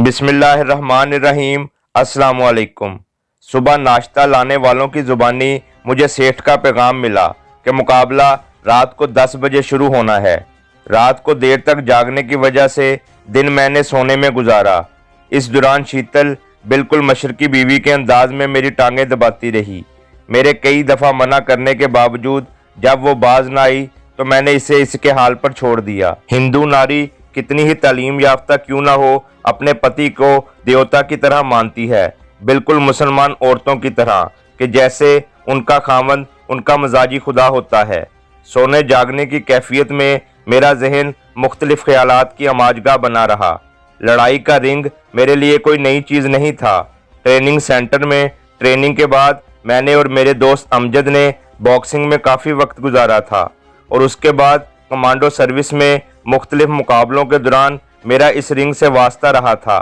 बिस्मिल्लाहिर्रहमानिर्रहीम। अस्सलाम वालेकुम। सुबह नाश्ता लाने वालों की ज़ुबानी मुझे सेठ का पैगाम मिला कि मुकाबला रात को 10 बजे शुरू होना है। रात को देर तक जागने की वजह से दिन मैंने सोने में गुजारा। इस दौरान शीतल बिल्कुल मशरकी बीवी के अंदाज में मेरी टांगें दबाती रही। मेरे कई दफ़ा मना करने के बावजूद जब वो बाज ना आई तो मैंने इसे इसके हाल पर छोड़ दिया। हिंदू नारी कितनी ही तालीम याफ्ता क्यों ना हो, अपने पति को देवता की तरह मानती है, बिल्कुल मुसलमान औरतों की तरह कि जैसे उनका खामन उनका मजाजी खुदा होता है। सोने जागने की कैफियत में मेरा जहन मुख्तलिफ ख्यालात की अमाजगाह बना रहा। लड़ाई का रिंग मेरे लिए कोई नई चीज़ नहीं था। ट्रेनिंग सेंटर में ट्रेनिंग के बाद मैंने और मेरे दोस्त अमजद ने बॉक्सिंग में काफ़ी वक्त गुजारा था और उसके बाद कमांडो सर्विस में मुख्तलिफ मुकाबलों के दौरान मेरा इस रिंग से वास्ता रहा था।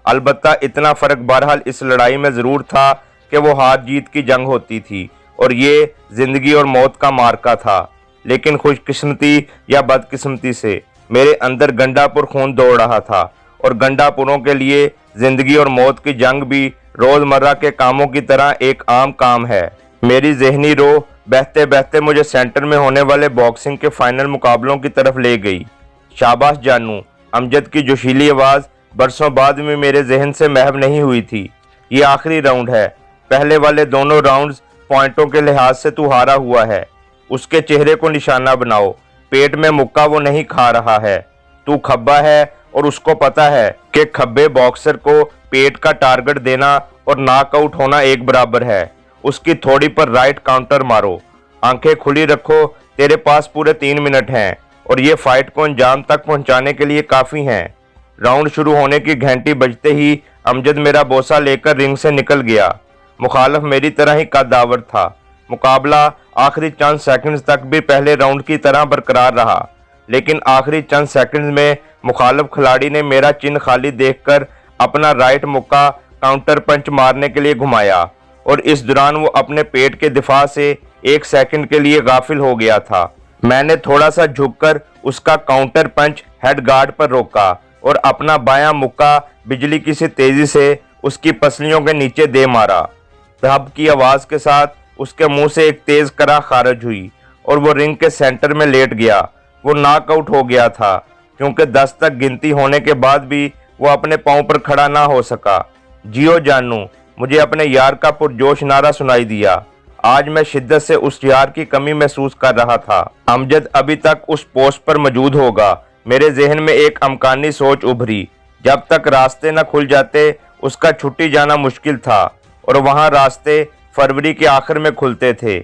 अलबत्ता इतना फ़र्क बहरहाल इस लड़ाई में ज़रूर था कि वो हार जीत की जंग होती थी और ये ज़िंदगी और मौत का मार्का था। लेकिन खुशकिस्मती या बदकिस्मती से मेरे अंदर गंडापुर खून दौड़ रहा था और गंडापुरों के लिए ज़िंदगी और मौत की जंग भी रोज़मर्रा के कामों की तरह एक आम काम है। मेरी जहनी रो बहते बहते मुझे सेंटर में होने वाले बॉक्सिंग के फाइनल मुकाबलों की तरफ ले गई। शाबाश जानू, अमजद की जोशीली आवाज़ बरसों बाद में मेरे जहन से महव नहीं हुई थी। ये आखिरी राउंड है। पहले वाले दोनों राउंड्स पॉइंटों के लिहाज से तू हारा हुआ है। उसके चेहरे को निशाना बनाओ। पेट में मुक्का वो नहीं खा रहा है। तू खब्बा है और उसको पता है कि खब्बे बॉक्सर को पेट का टारगेट देना और नॉकआउट होना एक बराबर है। उसकी थोड़ी पर राइट काउंटर मारो। आंखें खुली रखो। तेरे पास पूरे 3 मिनट हैं और ये फाइट को अंजाम तक पहुंचाने के लिए काफ़ी हैं। राउंड शुरू होने की घंटी बजते ही अमजद मेरा बोसा लेकर रिंग से निकल गया। मुखालफ मेरी तरह ही कद्दावर था। मुकाबला आखिरी चंद सेकंड्स तक भी पहले राउंड की तरह बरकरार रहा, लेकिन आखिरी चंद सेकंड्स में मुखालफ खिलाड़ी ने मेरा चिन्ह खाली देखकर अपना राइट मुक्का काउंटर पंच मारने के लिए घुमाया और इस दौरान वो अपने पेट के दिफा से 1 सेकंड के लिए गाफिल हो गया था। मैंने थोड़ा सा झुककर उसका काउंटर पंच हेड गार्ड पर रोका और अपना बायां मुक्का बिजली की सी तेजी से उसकी पसलियों के नीचे दे मारा। धब की आवाज़ के साथ उसके मुंह से एक तेज करा खारिज हुई और वो रिंग के सेंटर में लेट गया। वो नॉकआउट हो गया था क्योंकि 10 तक गिनती होने के बाद भी वो अपने पांव पर खड़ा ना हो सका। जियो जानू, मुझे अपने यार का पुरजोश नारा सुनाई दिया। आज मैं शिद्दत से उस यार की कमी महसूस कर रहा था। अमजद अभी तक उस पोस्ट पर मौजूद होगा। मेरे जहन में एक अमकानी सोच उभरी। जब तक रास्ते न खुल जाते उसका छुट्टी जाना मुश्किल था और वहाँ रास्ते फरवरी के आखिर में खुलते थे।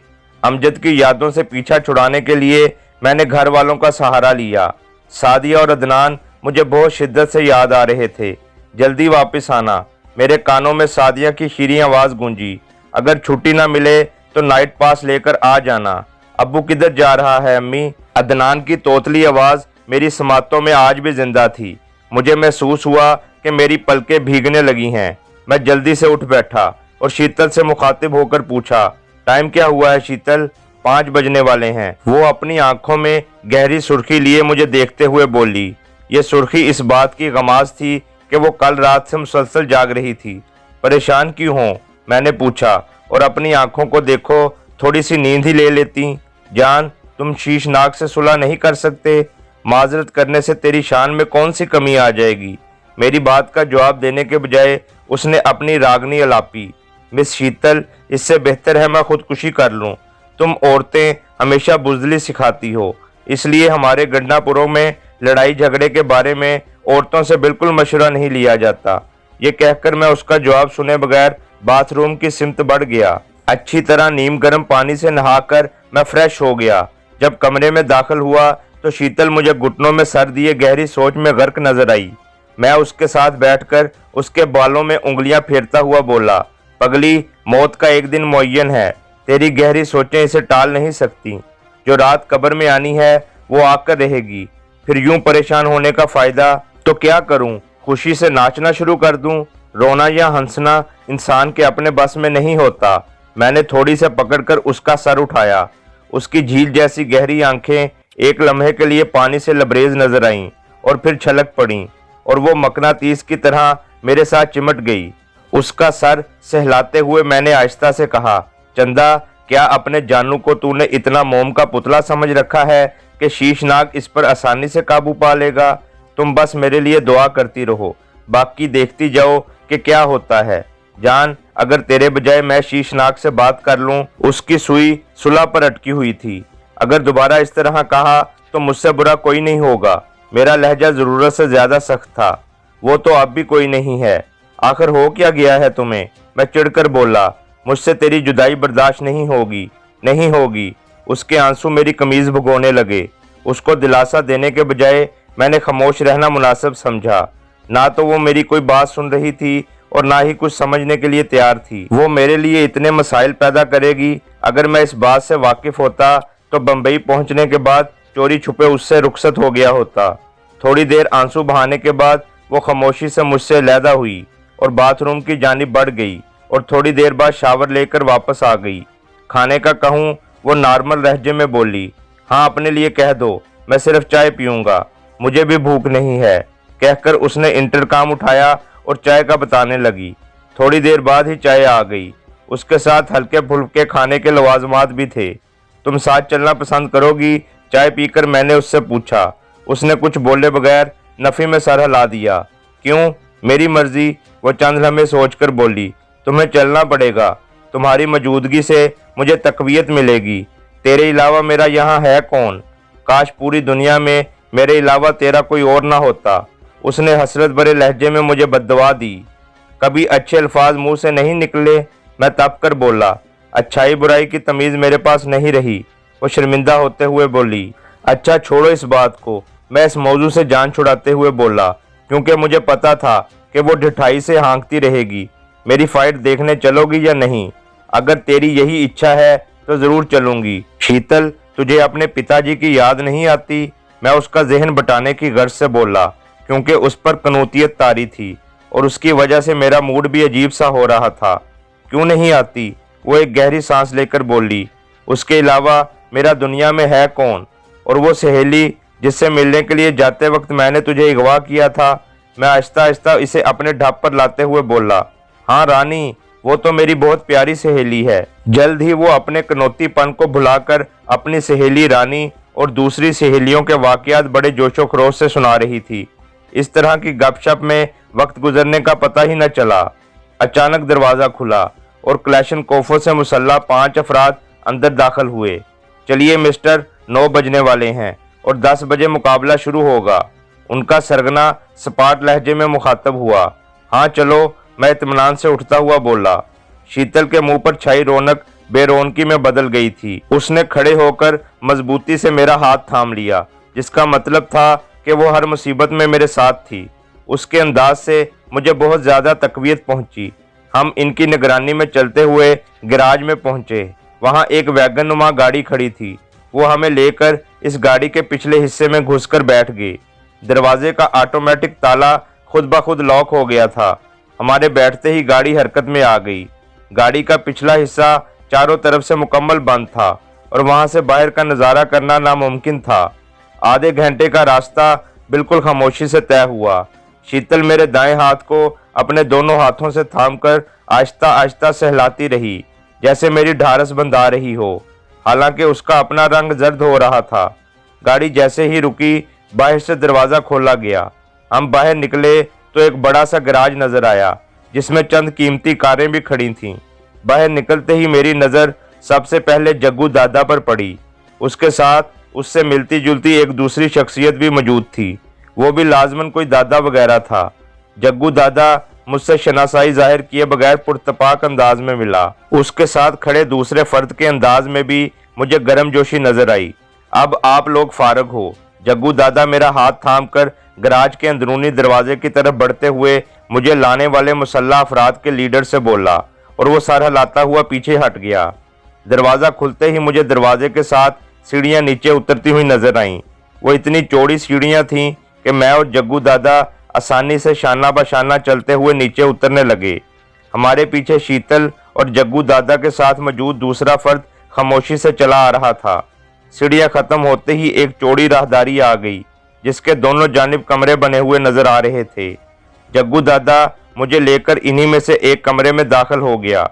अमजद की यादों से पीछा छुड़ाने के लिए मैंने घर वालों का सहारा लिया। सादिया और अदनान मुझे बहुत शिद्दत से याद आ रहे थे। जल्दी वापस आना। मेरे कानों में सादिया की शीरीं आवाज़ गूंजी। अगर छुट्टी ना मिले तो नाइट पास लेकर आ जाना। अब्बू किधर जा रहा है अम्मी? अदनान की तोतली आवाज़ मेरी समातों में आज भी जिंदा थी। मुझे महसूस हुआ कि मेरी पलकें भीगने लगी हैं। मैं जल्दी से उठ बैठा और शीतल से मुखातिब होकर पूछा, टाइम क्या हुआ है शीतल? 5 बजने वाले हैं। वो अपनी आंखों में गहरी सुर्खी लिए मुझे देखते हुए बोली। ये सुर्खी इस बात की गमाज थी कि वो कल रात से मुसलसल जाग रही थी। परेशान क्यों हो? मैंने पूछा। और अपनी आंखों को देखो, थोड़ी सी नींद ही ले लेती। जान, तुम शीशनाक से सुलह नहीं कर सकते? माजरत करने से तेरी शान में कौन सी कमी आ जाएगी? मेरी बात का जवाब देने के बजाय उसने अपनी रागनी अलापी। मिस शीतल, इससे बेहतर है मैं खुदकुशी कर लूं। तुम औरतें हमेशा बुज़दिली सिखाती हो, इसलिए हमारे गंडापुरों में लड़ाई झगड़े के बारे में औरतों से बिल्कुल मशवरा नहीं लिया जाता। ये कहकर मैं उसका जवाब सुने बगैर बाथरूम की सिमत बढ़ गया। अच्छी तरह नीम गर्म पानी से नहाकर मैं फ्रेश हो गया। जब कमरे में दाखिल हुआ तो शीतल मुझे घुटनों में सर दिए गहरी सोच में गर्क नजर आई। मैं उसके साथ बैठकर उसके बालों में उंगलियां फेरता हुआ बोला, पगली, मौत का एक दिन मुअय्यन है। तेरी गहरी सोचें इसे टाल नहीं सकती। जो रात कब्र में आनी है वो आकर रहेगी। फिर यूं परेशान होने का फ़ायदा? तो क्या करूं? खुशी से नाचना शुरू कर दूं? रोना या हंसना इंसान के अपने बस में नहीं होता। मैंने थोड़ी से पकड़कर उसका सर उठाया। उसकी झील जैसी गहरी आंखें एक लम्हे के लिए पानी से लबरेज नजर आईं और फिर छलक पड़ीं और वो मकनातीस की तरह मेरे साथ चिमट गई। उसका सर सहलाते हुए मैंने आहिस्ता से कहा, चंदा, क्या अपने जानू को तूने इतना मोम का पुतला समझ रखा है कि शीशनाग इस पर आसानी से काबू पा लेगा? तुम बस मेरे लिए दुआ करती रहो, बाकी देखती जाओ कि क्या होता है। जान, अगर तेरे बजाय मैं शीशनाग से बात कर लूं, उसकी सुई सुलह पर अटकी हुई थी। अगर दोबारा इस तरह कहा तो मुझसे बुरा कोई नहीं होगा। मेरा लहजा जरूरत से ज्यादा सख्त था। वो तो अब भी कोई नहीं है। आखिर हो क्या गया है तुम्हें? मैं चिढ़कर बोला, मुझसे तेरी जुदाई बर्दाश्त नहीं होगी, नहीं होगी। उसके आंसू मेरी कमीज भिगोने लगे। उसको दिलासा देने के बजाय मैंने खामोश रहना मुनासिब समझा। ना तो वो मेरी कोई बात सुन रही थी और ना ही कुछ समझने के लिए तैयार थी। वो मेरे लिए इतने मसाइल पैदा करेगी। अगर मैं इस बात से वाकिफ होता तो बम्बई पहुंचने के बाद चोरी छुपे उससे रुखसत हो गया होता। थोड़ी देर आंसू बहाने के बाद वो खामोशी से मुझसे अलहदा हुई और बाथरूम की जानिब बढ़ गई और थोड़ी देर बाद शावर लेकर वापस आ गई। खाने का कहूँ, वो नॉर्मल लहजे में बोली, हाँ अपने लिए कह दो, मैं सिर्फ चाय पीऊँगा, मुझे भी भूख नहीं है। कहकर उसने इंटरकॉम उठाया और चाय का बताने लगी। थोड़ी देर बाद ही चाय आ गई। उसके साथ हल्के फुल्के खाने के लवाजमात भी थे। तुम साथ चलना पसंद करोगी? चाय पीकर मैंने उससे पूछा। उसने कुछ बोले बगैर नफी में सर हिला दिया। क्यों? मेरी मर्जी, वो चंद लम्हे सोचकर बोली, तुम्हें चलना पड़ेगा। तुम्हारी मौजूदगी से मुझे तकवीयत मिलेगी। तेरे अलावा मेरा यहाँ है कौन? काश पूरी दुनिया में मेरे अलावा तेरा कोई और ना होता। उसने हसरत भरे लहजे में मुझे बद्दुआ दी। कभी अच्छे अल्फाज मुंह से नहीं निकले। मैं तप कर बोला, अच्छाई बुराई की तमीज़ मेरे पास नहीं रही। वो शर्मिंदा होते हुए बोली, अच्छा छोड़ो इस बात को। मैं इस मौजू से जान छुड़ाते हुए बोला, क्योंकि मुझे पता था कि वो ढिठाई से हाँकती रहेगी। मेरी फाइट देखने चलोगी या नहीं? अगर तेरी यही इच्छा है तो ज़रूर चलूंगी। शीतल, तुझे अपने पिताजी की याद नहीं आती? मैं उसका जहन बटाने की गर्ज से बोला, क्योंकि उस पर कनूतियत तारी थी और उसकी वजह से मेरा मूड भी अजीब सा हो रहा था। क्यों नहीं आती? वो एक गहरी सांस लेकर बोली, उसके अलावा मेरा दुनिया में है कौन? और वो सहेली जिससे मिलने के लिए जाते वक्त मैंने तुझे अगवा किया था। मैं आहिस्ता आहिस्ता इसे अपने ढाप पर लाते हुए बोला, हाँ रानी, वो तो मेरी बहुत प्यारी सहेली है। जल्द ही वो अपने कनौतीपन को भुलाकर अपनी सहेली रानी और दूसरी सहेलियों के वाकयात बड़े जोशो खरोश से सुना रही थी। इस तरह की गपशप में वक्त गुजरने का पता ही न चला। अचानक दरवाज़ा खुला और क्लैशनकोफों से मुसल्लह 5 अफराद अंदर दाखिल हुए। चलिए मिस्टर, 9 बजने वाले हैं और 10 बजे मुकाबला शुरू होगा। उनका सरगना सपाट लहजे में मुखातब हुआ। हाँ चलो, मैं इत्मीनान से उठता हुआ बोला। शीतल के मुंह पर छाई रौनक बेरौनकी में बदल गई थी। उसने खड़े होकर मजबूती से मेरा हाथ थाम लिया, जिसका मतलब था कि वो हर मुसीबत में मेरे साथ थी। उसके अंदाज से मुझे बहुत ज़्यादा तकवीयत पहुंची। हम इनकी निगरानी में चलते हुए गैराज में पहुंचे। वहां एक वैगन नुमा गाड़ी खड़ी थी। वो हमें लेकर इस गाड़ी के पिछले हिस्से में घुसकर बैठ गए। दरवाजे का ऑटोमेटिक ताला खुद ब खुद लॉक हो गया था। हमारे बैठते ही गाड़ी हरकत में आ गई। गाड़ी का पिछला हिस्सा चारों तरफ से मुकम्मल बंद था और वहां से बाहर का नज़ारा करना नामुमकिन था। आधे घंटे का रास्ता बिल्कुल खामोशी से तय हुआ। शीतल मेरे दाएं हाथ को अपने दोनों हाथों से थामकर आहिस्ता आहिस्ता सहलाती रही, जैसे मेरी ढारस बंधा रही हो। हालांकि उसका अपना रंग जर्द हो रहा था। गाड़ी जैसे ही रुकी, बाहर से दरवाज़ा खोला गया। हम बाहर निकले तो एक बड़ा सा गैराज नजर आया, जिसमें चंद कीमती कारें भी खड़ी थीं। बाहर निकलते ही मेरी नज़र सबसे पहले जग्गू दादा पर पड़ी। उसके साथ उससे मिलती जुलती एक दूसरी शख्सियत भी मौजूद थी। वो भी लाजमन कोई दादा वगैरह था। जग्गू दादा मुझसे शनासाई जाहिर किए बगैर पुरतपाक अंदाज में मिला। उसके साथ खड़े दूसरे फर्द के अंदाज में भी मुझे गर्मजोशी नजर आई। अब आप लोग फारग हो। जग्गू दादा मेरा हाथ थाम कर गराज के अंदरूनी दरवाजे की तरफ बढ़ते हुए मुझे लाने वाले मुसल्लह अफराद के लीडर से बोला और वो सर हिलाता हुआ पीछे हट गया। दरवाज़ा खुलते ही मुझे दरवाजे के साथ सीढ़ियाँ नीचे उतरती हुई नजर आईं। वो इतनी चौड़ी सीढ़ियाँ थीं कि मैं और जग्गू दादा आसानी से शाना बशाना चलते हुए नीचे उतरने लगे। हमारे पीछे शीतल और जग्गू दादा के साथ मौजूद दूसरा फर्द खामोशी से चला आ रहा था। सीढ़ियाँ खत्म होते ही एक चौड़ी राहदारी आ गई, जिसके दोनों जानिब कमरे बने हुए नजर आ रहे थे। जग्गू दादा मुझे लेकर इन्हीं में से एक कमरे में दाखिल हो गया।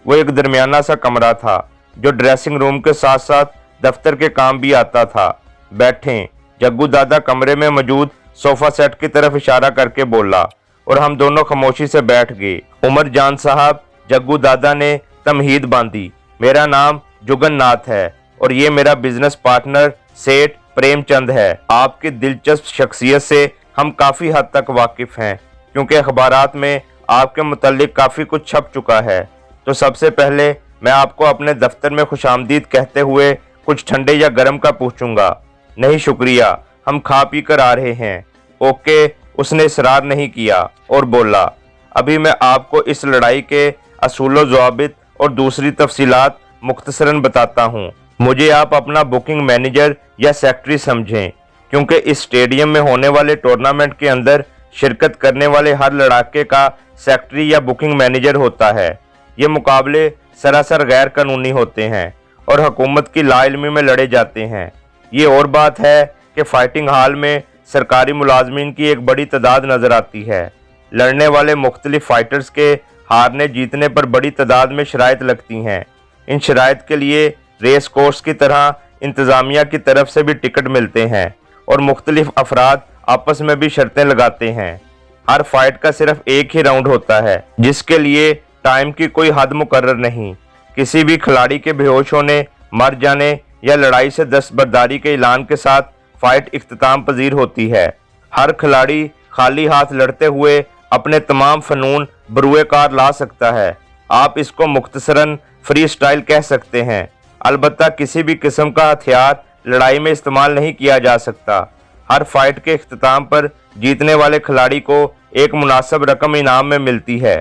वो एक दरमियाना सा कमरा था जो ड्रेसिंग रूम के साथ साथ दफ्तर के काम भी आता था। बैठें। जग्गू दादा कमरे में मौजूद सोफा सेट की तरफ इशारा करके बोला और हम दोनों खामोशी से बैठ गए। उमर जान साहब, जग्गू दादा ने तमहीद बांधी, मेरा नाम जुगन्नाथ है और ये मेरा बिजनेस पार्टनर सेठ प्रेमचंद है। आपकी दिलचस्प शख्सियत से हम काफ़ी हद तक वाकिफ़ हैं क्योंकि अखबारात में आपके मुतल्लिक काफ़ी कुछ छप चुका है। तो सबसे पहले मैं आपको अपने दफ्तर में खुशामदीद कहते हुए कुछ ठंडे या गर्म का पूछूंगा। नहीं शुक्रिया, हम खा पी कर आ रहे हैं। ओके, उसने इसरार नहीं किया और बोला, अभी मैं आपको इस लड़ाई के असूल ज़वाबित और दूसरी तफसीलात मुख्तसरन बताता हूँ। मुझे आप अपना बुकिंग मैनेजर या सेक्रेटरी समझें क्योंकि इस स्टेडियम में होने वाले टूर्नामेंट के अंदर शिरकत करने वाले हर लड़ाके का सेक्रेटरी या बुकिंग मैनेजर होता है। ये मुकाबले सरासर गैर कानूनी होते हैं और हुकूमत की लाइल्मी में लड़े जाते हैं। ये और बात है कि फाइटिंग हाल में सरकारी मुलाजमीन की एक बड़ी तादाद नज़र आती है। लड़ने वाले मुख्तलिफ फाइटर्स के हारने जीतने पर बड़ी तादाद में शराइत लगती हैं। इन शराइत के लिए रेस कोर्स की तरह इंतज़ामिया की तरफ से भी टिकट मिलते हैं और मुख्तलिफ अफराद आपस में भी शर्तें लगाते हैं। हर फाइट का सिर्फ एक ही राउंड होता है जिसके लिए टाइम की कोई हद मुकर्रर नहीं। किसी भी खिलाड़ी के बेहोश होने, मर जाने या लड़ाई से दस्तबरदारी के ऐलान के साथ फाइट इख्तिताम पजीर होती है। हर खिलाड़ी खाली हाथ लड़ते हुए अपने तमाम फनून बरूए कार ला सकता है। आप इसको मुख्तसरन फ्री स्टाइल कह सकते हैं। अलबत्ता किसी भी किस्म का हथियार लड़ाई में इस्तेमाल नहीं किया जा सकता। हर फाइट के इख्तिताम पर जीतने वाले खिलाड़ी को एक मुनासिब रकम इनाम में मिलती है।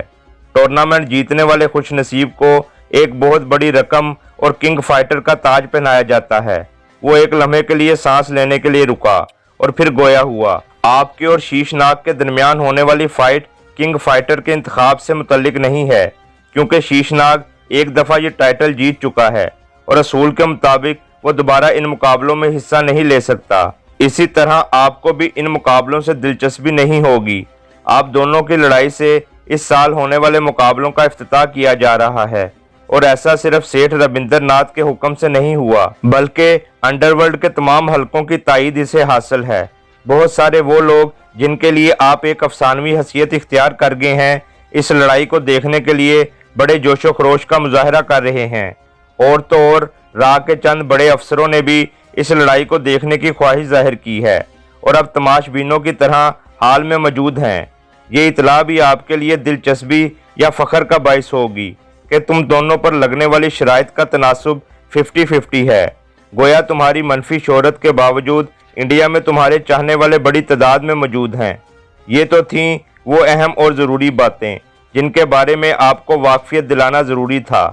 टूर्नामेंट जीतने वाले खुशनसीब को एक बहुत बड़ी रकम और किंग फाइटर का ताज पहनाया जाता है। वो एक लम्हे के लिए सांस लेने के लिए रुका और फिर गोया हुआ। आपके और शीशनाग के दरमियान होने वाली फाइट किंग फाइटर के इंतखाब से मुतल्लिक नहीं है क्योंकि शीशनाग एक दफ़ा ये टाइटल जीत चुका है और असूल के मुताबिक वो दोबारा इन मुकाबलों में हिस्सा नहीं ले सकता। इसी तरह आपको भी इन मुकाबलों से दिलचस्पी नहीं होगी। आप दोनों की लड़ाई से इस साल होने वाले मुकाबलों का इफ्तिताह किया जा रहा है और ऐसा सिर्फ सेठ रविंद्र नाथ के हुक्म से नहीं हुआ बल्कि अंडरवर्ल्ड के तमाम हलकों की ताईद इसे हासिल है। बहुत सारे वो लोग जिनके लिए आप एक अफसानवी हैसियत इख्तियार कर गए हैं इस लड़ाई को देखने के लिए बड़े जोशो खरोश का मुजाहरा कर रहे हैं। और तो और राह के चंद बड़े अफसरों ने भी इस लड़ाई को देखने की ख्वाहिश जाहिर की है और अब तमाशबीनों की तरह हाल में मौजूद हैं। ये इतला भी आपके लिए दिलचस्पी या फ़ख्र का बाइस होगी कि तुम दोनों पर लगने वाली शराइत का तनासुब 50-50 है। गोया तुम्हारी मनफी शोहरत के बावजूद इंडिया में तुम्हारे चाहने वाले बड़ी तादाद में मौजूद हैं। ये तो थीं वो अहम और ज़रूरी बातें जिनके बारे में आपको वाकफियत दिलाना ज़रूरी था।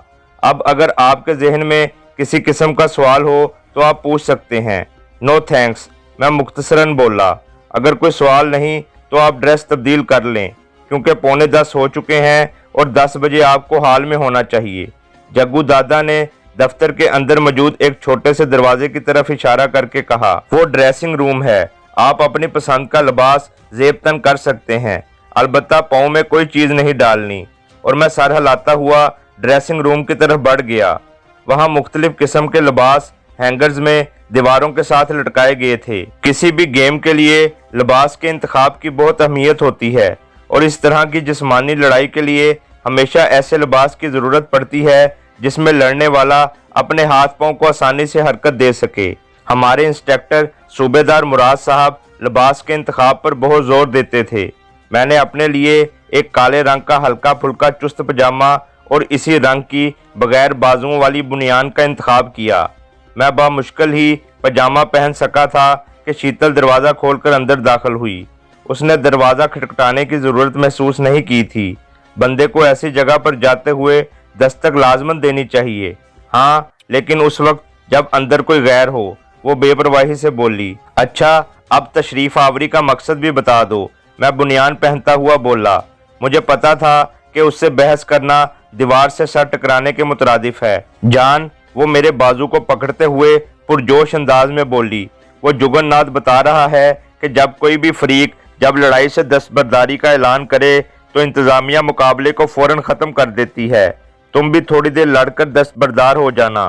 अब अगर आपके जहन में किसी किस्म का सवाल हो तो आप पूछ सकते हैं। नो थैंक्स, मैं मुख्तसरन बोला। अगर कोई सवाल नहीं तो आप ड्रेस तब्दील कर लें क्योंकि 9:45 हो चुके हैं और 10 बजे आपको हाल में होना चाहिए। जग्गू दादा ने दफ्तर के अंदर मौजूद एक छोटे से दरवाजे की तरफ इशारा करके कहा, वो ड्रेसिंग रूम है, आप अपनी पसंद का लिबास जेब तन कर सकते हैं, अलबत्ता पाँव में कोई चीज़ नहीं डालनी। और मैं सर हिलाता हुआ ड्रेसिंग रूम की तरफ बढ़ गया। वहाँ मुख्तलिफ किस्म के लिबास हैंगर्स में दीवारों के साथ लटकाए गए थे। किसी भी गेम के लिए लिबास के इंतखाब की बहुत अहमियत होती है और इस तरह की जिस्मानी लड़ाई के लिए हमेशा ऐसे लिबास की ज़रूरत पड़ती है जिसमें लड़ने वाला अपने हाथ पांव को आसानी से हरकत दे सके। हमारे इंस्ट्रक्टर सूबेदार मुराद साहब लिबास के इंतखाब पर बहुत ज़ोर देते थे। मैंने अपने लिए एक काले रंग का हल्का फुल्का चुस्त पजामा और इसी रंग की बगैर बाजुओं वाली बुनियान का इंतखाब किया। मैं बामुश्किल ही पजामा पहन सका था कि शीतल दरवाज़ा खोलकर अंदर दाखिल हुई। उसने दरवाज़ा खटखटाने की ज़रूरत महसूस नहीं की थी। बंदे को ऐसी जगह पर जाते हुए दस्तक लाजमन देनी चाहिए। हाँ, लेकिन उस वक्त जब अंदर कोई गैर हो। वो बेपरवाही से बोली, अच्छा अब तशरीफ आवरी का मकसद भी बता दो। मैं बुनियान पहनता हुआ बोला। मुझे पता था कि उससे बहस करना दीवार से सर टकराने के मुतरादिफ है। जान, वो मेरे बाजू को पकड़ते हुए पुरजोश अंदाज में बोली, वो जुगन्नाथ बता रहा है कि जब कोई भी फरीक जब लड़ाई से दस्तबरदारी का ऐलान करे तो इंतजामिया मुकाबले को फौरन ख़त्म कर देती है। तुम भी थोड़ी देर लड़कर दस्तबरदार हो जाना।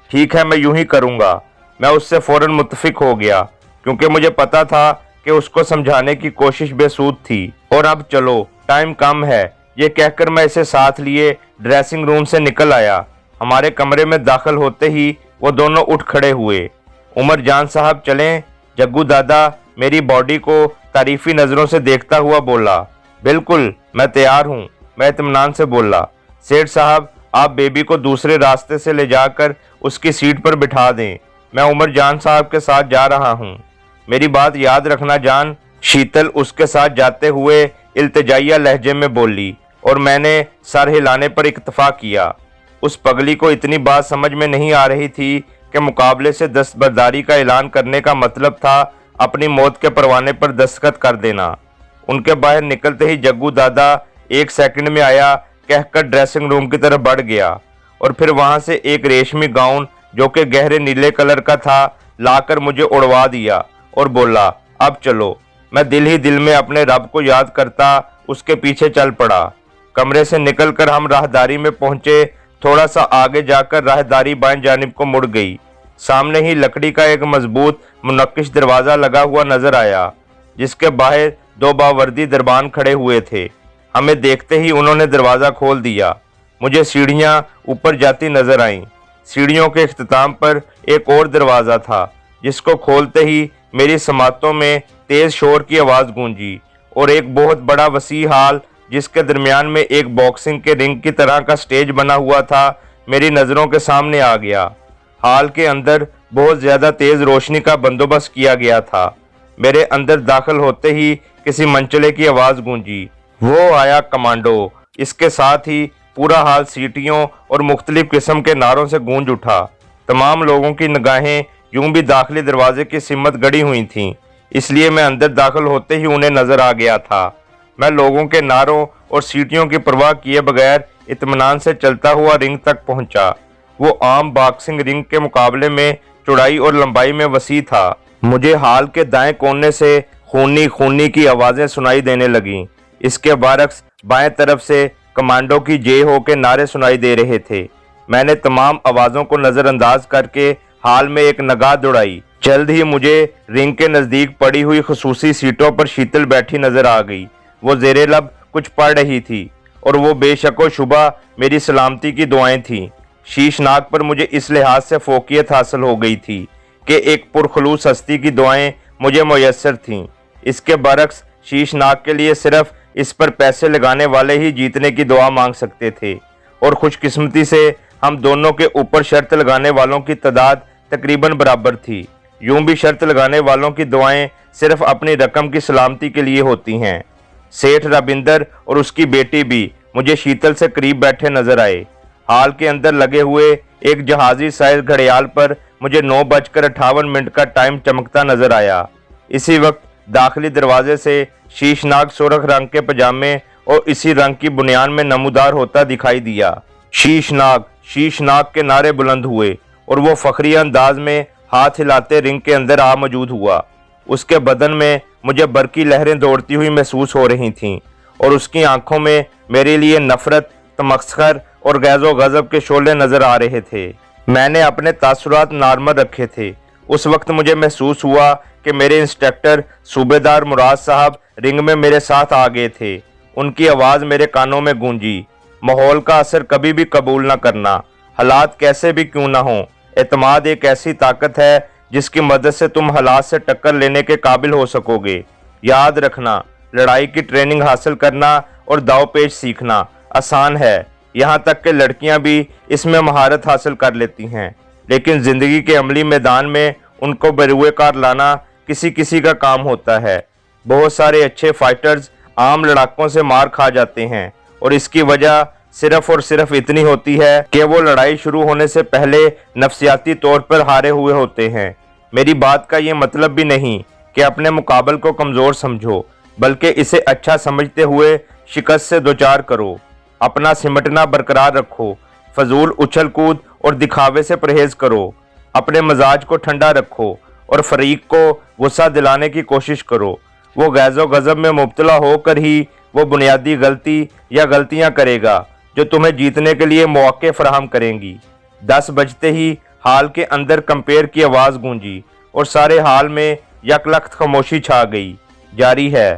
ठीक है, मैं यूं ही करूँगा। मैं उससे फौरन मुत्तफिक हो गया, क्योंकि मुझे पता था कि उसको समझाने की कोशिश बेसूद थी। और अब चलो, टाइम कम है, ये कहकर मैं इसे साथ लिए ड्रेसिंग रूम से निकल आया। हमारे कमरे में दाखिल होते ही वो दोनों उठ खड़े हुए। उमर जान साहब चलें? जग्गू दादा मेरी बॉडी को तारीफी नज़रों से देखता हुआ बोला। बिल्कुल, मैं तैयार हूँ, मैं इत्मीनान से बोला। सेठ साहब, आप बेबी को दूसरे रास्ते से ले जाकर उसकी सीट पर बिठा दें। मैं उमर जान साहब के साथ जा रहा हूँ। मेरी बात याद रखना जान, शीतल उसके साथ जाते हुए इल्तिजाइया लहजे में बोली, और मैंने सर हिलाने पर इक्तफा किया। उस पगली को इतनी बात समझ में नहीं आ रही थी कि मुकाबले से दस्तबरदारी का ऐलान करने का मतलब था अपनी मौत के परवाने पर दस्तखत कर देना। उनके बाहर निकलते ही जग्गू दादा 1 सेकंड में आया कहकर ड्रेसिंग रूम की तरफ बढ़ गया, और फिर वहां से एक रेशमी गाउन जो कि गहरे नीले कलर का था लाकर मुझे उड़वा दिया और बोला, अब चलो। मैं दिल ही दिल में अपने रब को याद करता उसके पीछे चल पड़ा। कमरे से निकलकर हम राहदारी में पहुंचे। थोड़ा सा आगे जाकर राहदारी बाएं जानिब को मुड़ गई। सामने ही लकड़ी का एक मजबूत मुनक्किश दरवाज़ा लगा हुआ नजर आया, जिसके बाहर 2 बावर्दी दरबान खड़े हुए थे। हमें देखते ही उन्होंने दरवाज़ा खोल दिया। मुझे सीढ़ियां ऊपर जाती नजर आईं। सीढ़ियों के इख्तिताम पर एक और दरवाज़ा था, जिसको खोलते ही मेरी समातों में तेज शोर की आवाज़ गूंजी, और एक बहुत बड़ा वसी हाल जिसके दरमियान में एक बॉक्सिंग के रिंग की तरह का स्टेज बना हुआ था, मेरी नज़रों के सामने आ गया। हाल के अंदर बहुत ज़्यादा तेज़ रोशनी का बंदोबस्त किया गया था। मेरे अंदर दाखिल होते ही किसी मंचले की आवाज़ गूंजी। वो आया कमांडो। इसके साथ ही पूरा हाल सीटियों और मुख्तलिफ किस्म के नारों से गूंज उठा। तमाम लोगों की निगाहें यूं भी दाखिली दरवाजे की सिमत गड़ी हुई थीं, इसलिए मैं अंदर दाखिल होते ही उन्हें नजर आ गया था। मैं लोगों के नारों और सीटियों की परवाह किए बगैर इत्मीनान से चलता हुआ रिंग तक पहुंचा। वो आम बॉक्सिंग रिंग के मुकाबले में चौड़ाई और लंबाई में वसी था। मुझे हाल के दाएं कोने से खूनी खूनी की आवाज़ें सुनाई देने लगीं। इसके बरक्स बाएं तरफ से कमांडो की जय हो के नारे सुनाई दे रहे थे। मैंने तमाम आवाज़ों को नज़रअंदाज करके हाल में एक निगाह दौड़ाई। जल्द ही मुझे रिंग के नज़दीक पड़ी हुई खुसूसी सीटों पर शीतल बैठी नजर आ गई। वो ज़ेरे लब कुछ पढ़ रही थी, और वो बेशक शुबा मेरी सलामती की दुआएं थीं। शीशनाग पर मुझे इस लिहाज से फोकियत हासिल हो गई थी कि एक पुरखलूस हस्ती की दुआएं मुझे मुयस्सर थीं। इसके बरक्स शीशनाग के लिए सिर्फ इस पर पैसे लगाने वाले ही जीतने की दुआ मांग सकते थे, और खुशकिस्मती से हम दोनों के ऊपर शर्त लगाने वालों की तादाद तकरीबन बराबर थी। यूं भी शर्त लगाने वालों की दुआएं सिर्फ अपनी रकम की सलामती के लिए होती हैं। सेठ रविंदर और उसकी बेटी भी मुझे शीतल से करीब बैठे नजर आए। हाल के अंदर लगे हुए एक जहाजी साइज घड़ियाल पर मुझे 9:58 का टाइम चमकता नजर आया। इसी वक्त दाखिली दरवाजे से शीशनाग सुर्ख रंग के पजामे और इसी रंग की बुनियान में नमूदार होता दिखाई दिया। शीशनाग शीशनाग के नारे बुलंद हुए, और वो फखरी अंदाज में हाथ हिलाते रिंग के अंदर आ मौजूद हुआ। उसके बदन में मुझे बरकी लहरें दौड़ती हुई महसूस हो रही थीं, और उसकी आंखों में मेरे लिए नफरत, तमस्खर और गैज़ो गज़ब के शोले नजर आ रहे थे। मैंने अपने तासुरात नॉर्मल रखे थे। उस वक्त मुझे महसूस हुआ कि मेरे इंस्ट्रक्टर सूबेदार मुराद साहब रिंग में मेरे साथ आ गए थे। उनकी आवाज़ मेरे कानों में गूंजी। माहौल का असर कभी भी कबूल न करना, हालात कैसे भी क्यों ना हों। एतमाद एक ऐसी ताकत है जिसकी मदद से तुम हालात से टक्कर लेने के काबिल हो सकोगे। याद रखना, लड़ाई की ट्रेनिंग हासिल करना और दावपेच सीखना आसान है, यहाँ तक कि लड़कियाँ भी इसमें महारत हासिल कर लेती हैं, लेकिन ज़िंदगी के अमली मैदान में उनको बरूए कार लाना किसी किसी का काम होता है। बहुत सारे अच्छे फाइटर्स आम लड़ाकों से मार खा जाते हैं, और इसकी वजह सिर्फ और सिर्फ इतनी होती है कि वो लड़ाई शुरू होने से पहले नफसियाती तौर पर हारे हुए होते हैं। मेरी बात का ये मतलब भी नहीं कि अपने मुकाबल को कमज़ोर समझो, बल्कि इसे अच्छा समझते हुए शिकस्त से दोचार करो। अपना सिमटना बरकरार रखो, फजूल उछल कूद और दिखावे से परहेज करो। अपने मजाज को ठंडा रखो और फरीक को गुस्सा दिलाने की कोशिश करो। वो गैज़ो गज़ब में मुब्तला होकर ही وہ بنیادی غلطی یا غلطیاں کرے گا جو تمہیں جیتنے کے لیے مواقع فراہم کریں گی۔ 10 بجتے ہی ہال کے اندر کمپیر کی آواز گونجی اور سارے ہال میں یک لخت خاموشی چھا گئی۔ جاری ہے۔